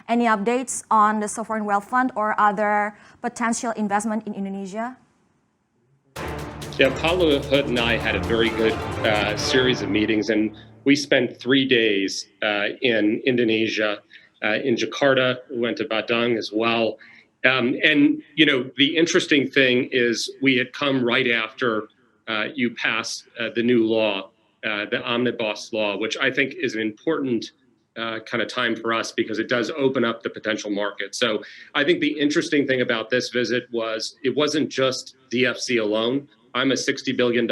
Any updates on the sovereign wealth fund or other potential investment in Indonesia? Yeah, Paulo Hood and I had a very good series of meetings, and we spent 3 days in Indonesia, in Jakarta. We went to Badung as well. And, you know, the interesting thing is we had come right after you passed the new law, the Omnibus Law, which I think is an important kind of time for us because it does open up the potential market. So I think the interesting thing about this visit was it wasn't just DFC alone. I'm a $60 billion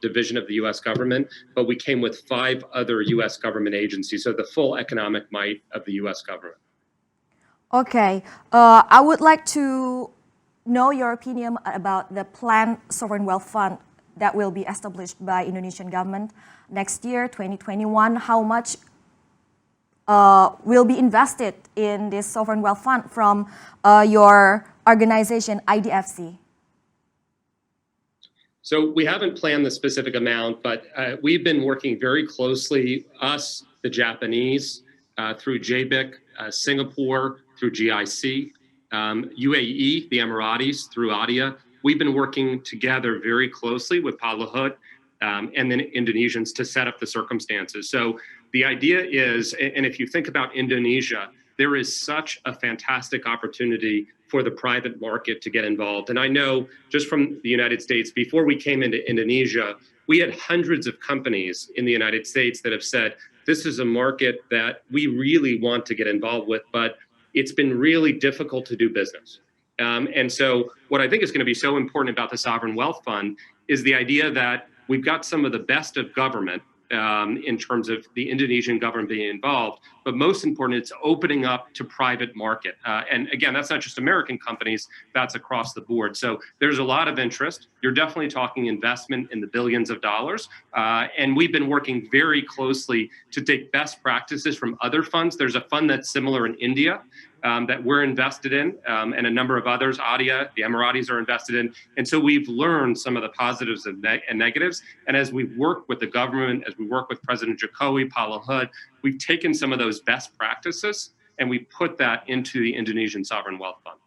division of the U.S. government, but we came with 5 other U.S. government agencies, so the full economic might of the U.S. government. Okay, I would like to know your opinion about the planned sovereign wealth fund that will be established by Indonesian government next year, 2021. How much will be invested in this sovereign wealth fund from your organization, IDFC? So we haven't planned the specific amount, but we've been working very closely, us, the Japanese, through JBIC, Singapore, through GIC, UAE, the Emiratis, through ADIA. We've been working together very closely with Paulo Hood and then Indonesians to set up the circumstances. So the idea is, and if you think about Indonesia, there is such a fantastic opportunity for the private market to get involved. And I know just from the United States, before we came into Indonesia, we had hundreds of companies in the United States that have said, this is a market that we really want to get involved with, but it's been really difficult to do business. And so what I think is going to be so important about the Sovereign Wealth Fund is the idea that we've got some of the best of government in terms of the Indonesian government being involved, but most important, it's opening up to private market. And again, that's not just American companies, that's across the board. So there's a lot of interest. You're definitely talking investment in the billions of dollars. And we've been working very closely to take best practices from other funds. There's a fund that's similar in India that we're invested in, and a number of others, ADIA, the Emiratis are invested in. And so we've learned some of the positives and negatives. And as we work with the government, as we work with President Jokowi, Paulo Hood, we've taken some of those best practices and we put that into the Indonesian Sovereign Wealth Fund.